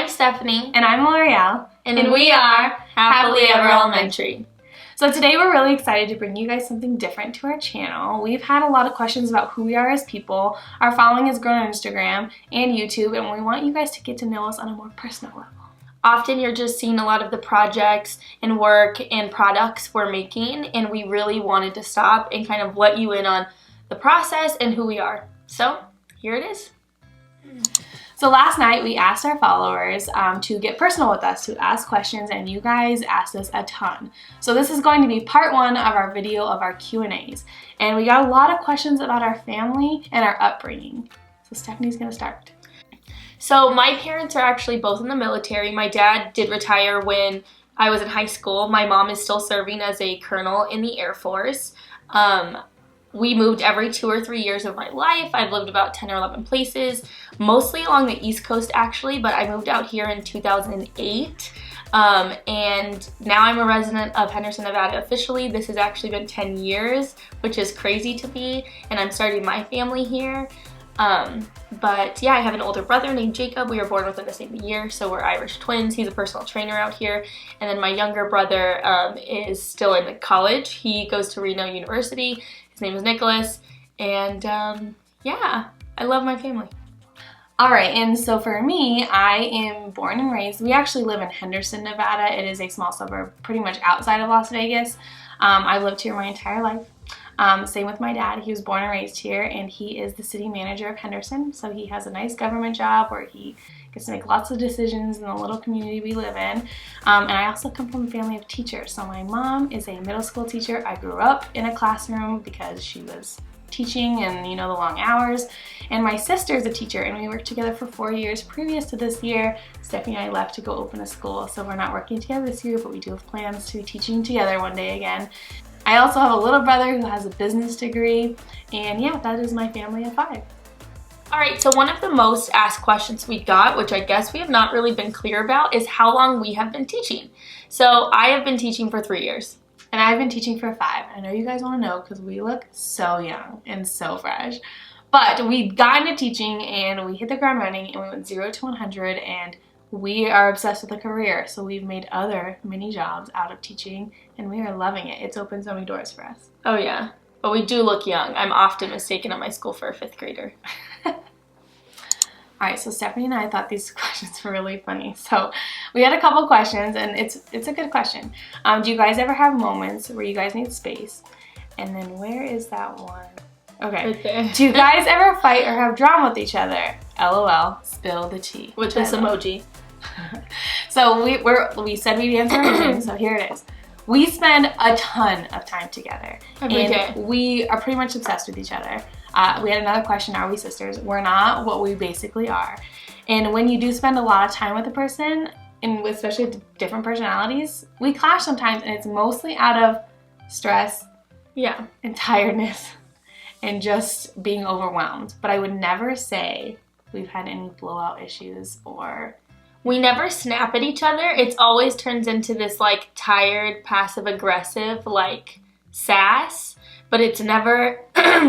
Stephanie. And I'm L'Oreal. And we are Happily Ever Elementary. So today we're really excited to bring you guys something different to our channel. We've had a lot of questions about who we are as people. Our following has grown on Instagram and YouTube, and we want you guys to get to know us on a more personal level. Often you're just seeing a lot of the projects and work and products we're making, and we really wanted to stop and kind of let you in on the process and who we are. So here it is. So last night we asked our followers to get personal with us, to ask questions, and you guys asked us a ton. So this is going to be part one of our video of our Q&As. And we got a lot of questions about our family and our upbringing. So Stephanie's gonna start. So my parents are actually both in the military. My dad did retire when I was in high school. My mom is still serving as a colonel in the Air Force. We moved every 2 or 3 years of my life. I've lived about 10 or 11 places, mostly along the East Coast actually, but I moved out here in 2008. And now I'm a resident of Henderson, Nevada officially. This has actually been 10 years, which is crazy to me, and I'm starting my family here. But yeah, I have an older brother named Jacob. We were born within the same year, so we're Irish twins. He's a personal trainer out here. And then my younger brother is still in college. He goes to Reno University. His name is Nicholas, and yeah, I love my family. All right, and so for me, I am born and raised, we actually live in Henderson, Nevada. It is a small suburb pretty much outside of Las Vegas. I've lived here my entire life. Same with my dad. He was born and raised here, and he is the city manager of Henderson, so he has a nice government job where he gets to make lots of decisions in the little community we live in. And I also come from a family of teachers. So my mom is a middle school teacher. I grew up in a classroom because she was teaching and, you know, the long hours. And my sister is a teacher, and we worked together for 4 years previous to this year. Stephanie and I left to go open a school, so we're not working together this year, but we do have plans to be teaching together one day again. I also have a little brother who has a business degree, and yeah, that is my family of 5. All right, so one of the most asked questions we got, which I guess we have not really been clear about, is how long we have been teaching. So I have been teaching for 3 years. And I've been teaching for 5. I know you guys want to know because we look so young and so fresh. But we got into teaching and we hit the ground running, and we went 0 to 100, and we are obsessed with a career. So we've made other mini jobs out of teaching, and we are loving it. It's opened so many doors for us. Oh yeah, but we do look young. I'm often mistaken at my school for a 5th grader. All right, so Stephanie and I thought these questions were really funny. So we had a couple questions, and it's a good question. Do you guys ever have moments where you guys need space? And then where is that one? Okay. Right there. Do you guys ever fight or have drama with each other? LOL, spill the tea. With this emoji. So we said we'd answer everything, so here it is. We spend a ton of time together. Every day. We are pretty much obsessed with each other. We had another question, are we sisters? We're not, what we basically are. And when you do spend a lot of time with a person, and especially different personalities, we clash sometimes, and it's mostly out of stress, yeah, and tiredness, and just being overwhelmed. But I would never say we've had any blowout issues or... We never snap at each other. It always turns into this like tired, passive-aggressive like sass, but it's never,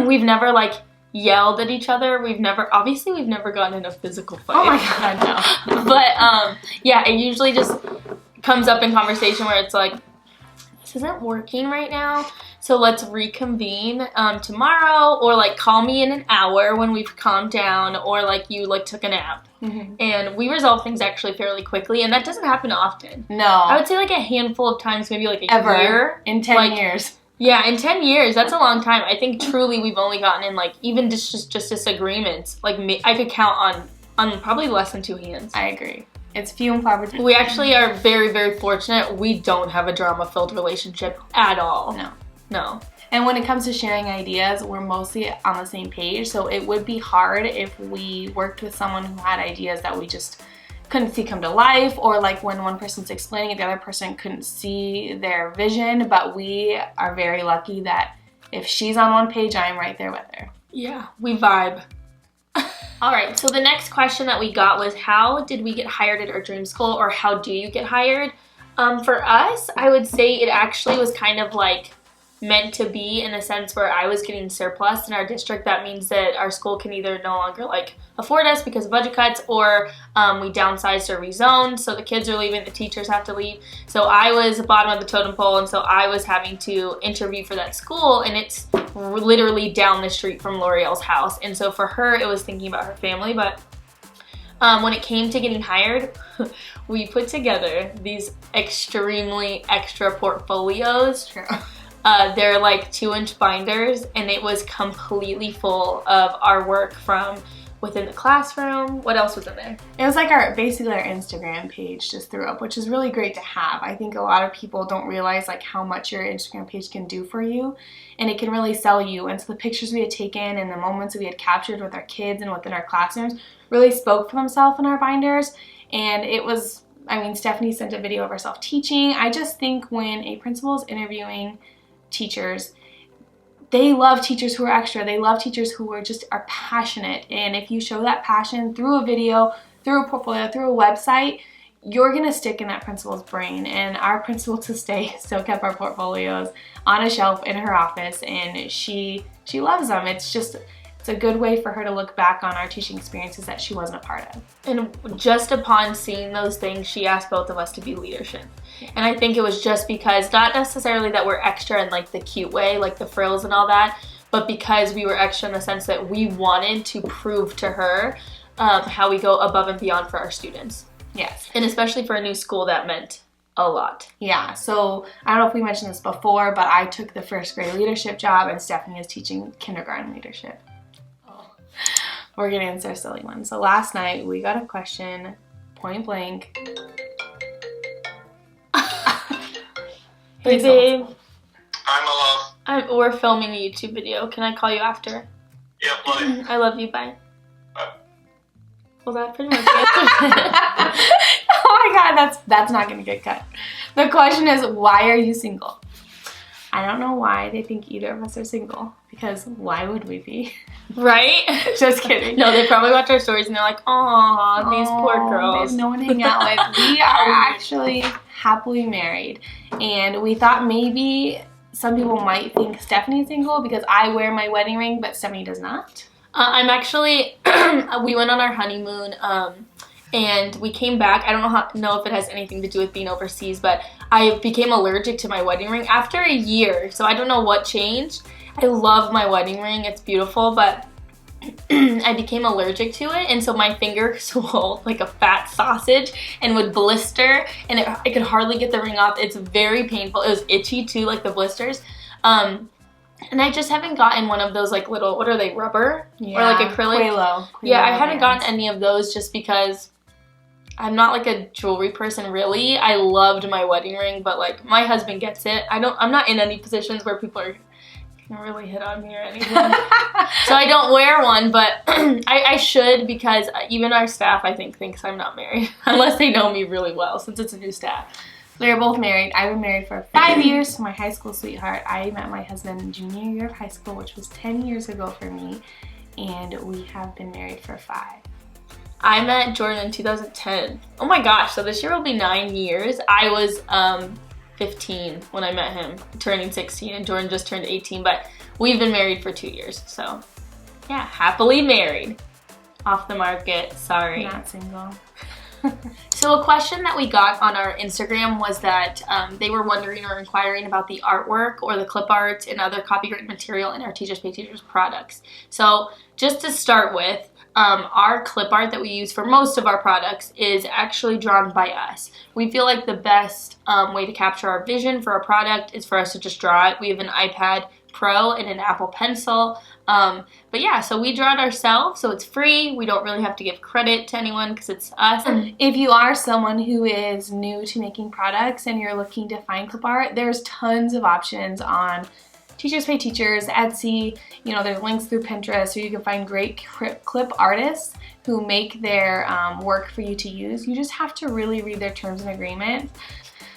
we've never like yelled at each other. We've never gotten in a physical fight. Oh my God, no. But yeah, it usually just comes up in conversation where it's like, this isn't working right now, so let's reconvene tomorrow, or like call me in an hour when we've calmed down, or like you like took a nap. Mm-hmm. And we resolve things actually fairly quickly, and that doesn't happen often. No. I would say like a handful of times, maybe like a year. In 10 years. Yeah, in 10 years, that's a long time. I think truly we've only gotten in like even just disagreements. Like I could count on probably less than 2 hands. I agree. It's few and far between. We actually are very, very fortunate. We don't have a drama-filled relationship at all. No. And when it comes to sharing ideas, we're mostly on the same page. So it would be hard if we worked with someone who had ideas that we just couldn't see come to life, or like when one person's explaining it, the other person couldn't see their vision. But we are very lucky that if she's on one page, I'm right there with her. Yeah, we vibe. All right, so the next question that we got was, how did we get hired at our dream school, or how do you get hired? For us, I would say it actually was kind of like meant to be, in a sense where I was getting surplus in our district. That means that our school can either no longer like afford us because of budget cuts, or we downsized or rezoned, so the kids are leaving, the teachers have to leave. So I was the bottom of the totem pole, and so I was having to interview for that school, and it's literally down the street from L'Oreal's house. And so for her, it was thinking about her family. But when it came to getting hired, we put together these extremely extra portfolios. True. They're like 2-inch binders, and it was completely full of our work from within the classroom. What else was in there? It was like basically our Instagram page just threw up, which is really great to have. I think a lot of people don't realize like how much your Instagram page can do for you, and it can really sell you. And so the pictures we had taken and the moments that we had captured with our kids and within our classrooms really spoke for themselves in our binders. And it was, I mean, Stephanie sent a video of herself teaching. I just think when a principal is interviewing teachers, they love teachers who are extra. They love teachers who are passionate. And if you show that passion through a video, through a portfolio, through a website, you're going to stick in that principal's brain. And our principal to stay still kept our portfolios on a shelf in her office, and she loves them. It's a good way for her to look back on our teaching experiences that she wasn't a part of. And just upon seeing those things, she asked both of us to be leadership. And I think it was just because, not necessarily that we're extra in like the cute way, like the frills and all that, but because we were extra in the sense that we wanted to prove to her how we go above and beyond for our students. Yes. And especially for a new school, that meant a lot. Yeah, so I don't know if we mentioned this before, but I took the first grade leadership job, and Stephanie is teaching kindergarten leadership. We're gonna answer a silly one. So last night we got a question, point blank. Hey babe. Hi, my love. We're filming a YouTube video. Can I call you after? Yeah, buddy. I love you. Bye. Bye. Well, that pretty much answers it. Oh my god, that's not gonna get cut. The question is, why are you single? I don't know why they think either of us are single, because why would we be? Right? Just kidding. No, they probably watch our stories and they're like, "Aw, these poor girls." They have no one to hang out with. We are actually happily married, and we thought maybe some people might think Stephanie's single because I wear my wedding ring, but Stephanie does not. I'm actually, we went on our honeymoon, and we came back. I don't know if it has anything to do with being overseas, but I became allergic to my wedding ring after a year, so I don't know what changed. I love my wedding ring, it's beautiful, but I became allergic to it, and so my finger swelled like a fat sausage and would blister, and I could hardly get the ring off. It's very painful. It was itchy too, like the blisters. And I just haven't gotten one of those like little, what are they, rubber? Yeah, or like acrylic? Quelo Yeah, I haven't gotten any of those just because I'm not like a jewelry person really. I loved my wedding ring, but like my husband gets it. I'm not in any positions where people are gonna really hit on me or anything. So I don't wear one, but I should, because even our staff I think thinks I'm not married unless they know me really well, since it's a new staff. We are both married. I've been married for 5 years to my high school sweetheart. I met my husband junior year of high school, which was 10 years ago for me, and we have been married for 5. I met Jordan in 2010. Oh my gosh, so this year will be 9 years. I was 15 when I met him, turning 16, and Jordan just turned 18, but we've been married for 2 years, so yeah, happily married. Off the market, sorry. Not single. So a question that we got on our Instagram was that they were wondering or inquiring about the artwork or the clip art and other copyrighted material in our Teachers Pay Teachers products. So just to start with, our clip art that we use for most of our products is actually drawn by us. We feel like the best way to capture our vision for a product is for us to just draw it. We have an iPad Pro and an Apple Pencil. But yeah, so we draw it ourselves, so it's free. We don't really have to give credit to anyone because it's us. If you are someone who is new to making products and you're looking to find clip art, there's tons of options on Teachers Pay Teachers, Etsy. You know, there's links through Pinterest, so you can find great clip artists who make their work for you to use. You just have to really read their terms and agreements.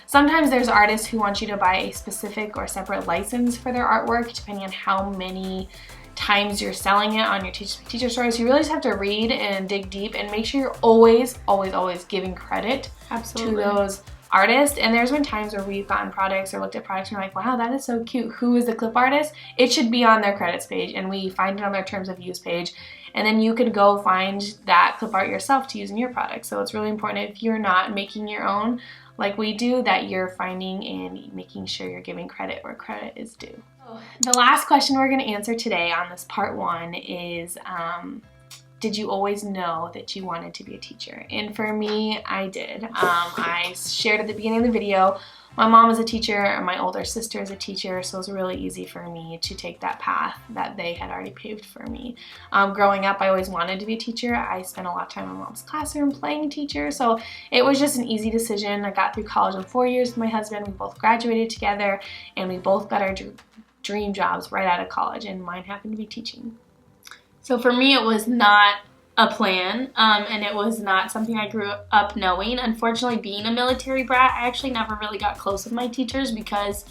Sometimes there's artists who want you to buy a specific or separate license for their artwork, depending on how many times you're selling it on your teacher stores. You really just have to read and dig deep and make sure you're always, always, always giving credit Absolutely. to those artist, and there's been times where we've gotten products or looked at products and we're like, wow, that is so cute. Who is the clip artist? It should be on their credits page, and we find it on their terms of use page, and then you could go find that clip art yourself to use in your product. So it's really important, if you're not making your own like we do, that you're finding and making sure you're giving credit where credit is due. The last question we're going to answer today on this part 1 is, did you always know that you wanted to be a teacher? And for me, I did. I shared at the beginning of the video, my mom is a teacher and my older sister is a teacher, so it was really easy for me to take that path that they had already paved for me. Growing up, I always wanted to be a teacher. I spent a lot of time in my mom's classroom playing teacher, so it was just an easy decision. I got through college in 4 years with my husband. We both graduated together, and we both got our dream jobs right out of college, and mine happened to be teaching. So for me, it was not a plan, and it was not something I grew up knowing. Unfortunately, being a military brat, I actually never really got close with my teachers because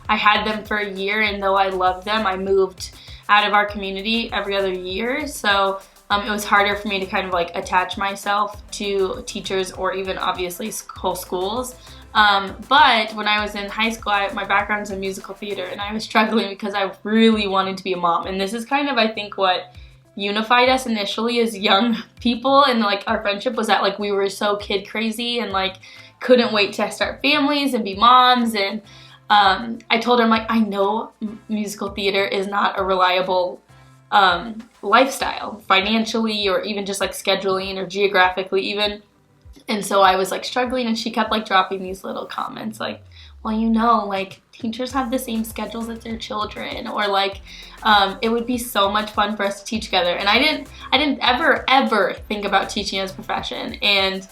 I had them for a year, and though I loved them, I moved out of our community every other year, so it was harder for me to kind of like attach myself to teachers or even obviously whole schools. But when I was in high school, my background is in musical theater, and I was struggling because I really wanted to be a mom, and this is kind of, I think, what unified us initially as young people, and like our friendship was that like we were so kid crazy and like couldn't wait to start families and be moms. And I told her, I'm like, I know musical theater is not a reliable lifestyle financially or even just like scheduling or geographically even. And so I was like struggling, and she kept like dropping these little comments like, well, you know, like teachers have the same schedules as their children, or like it would be so much fun for us to teach together. And I didn't ever think about teaching as a profession. And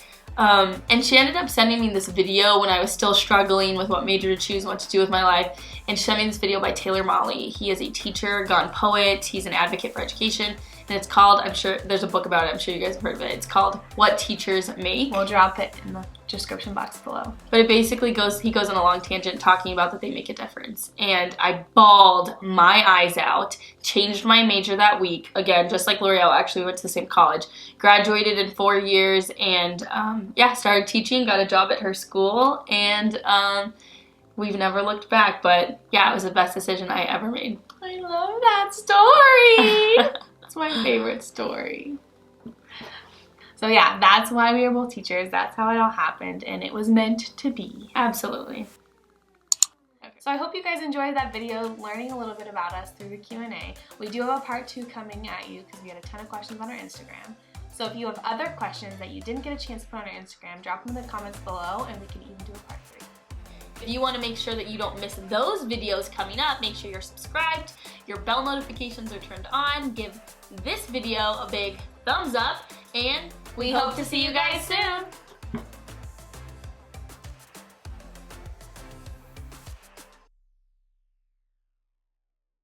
she ended up sending me this video when I was still struggling with what major to choose and what to do with my life. And she sent me this video by Taylor Molly. He is a teacher, gone poet. He's an advocate for education. And it's called, I'm sure there's a book about it, I'm sure you guys have heard of it. It's called What Teachers Make. We'll drop it in the description box below. But it basically he goes on a long tangent talking about that they make a difference. And I bawled my eyes out, changed my major that week. Again, just like L'Oreal, actually we went to the same college. Graduated in 4 years, and started teaching, got a job at her school, and we've never looked back. But yeah, it was the best decision I ever made. I love that story. It's my favorite story. So yeah, that's why we are both teachers. That's how it all happened, and it was meant to be. Absolutely. Okay. So I hope you guys enjoyed that video, learning a little bit about us through the Q&A. We do have a part 2 coming at you because we had a ton of questions on our Instagram. So if you have other questions that you didn't get a chance to put on our Instagram, drop them in the comments below, and we can even do a part 3. If you want to make sure that you don't miss those videos coming up, make sure you're subscribed, your bell notifications are turned on, give this video a big thumbs up, and we hope to see you guys soon!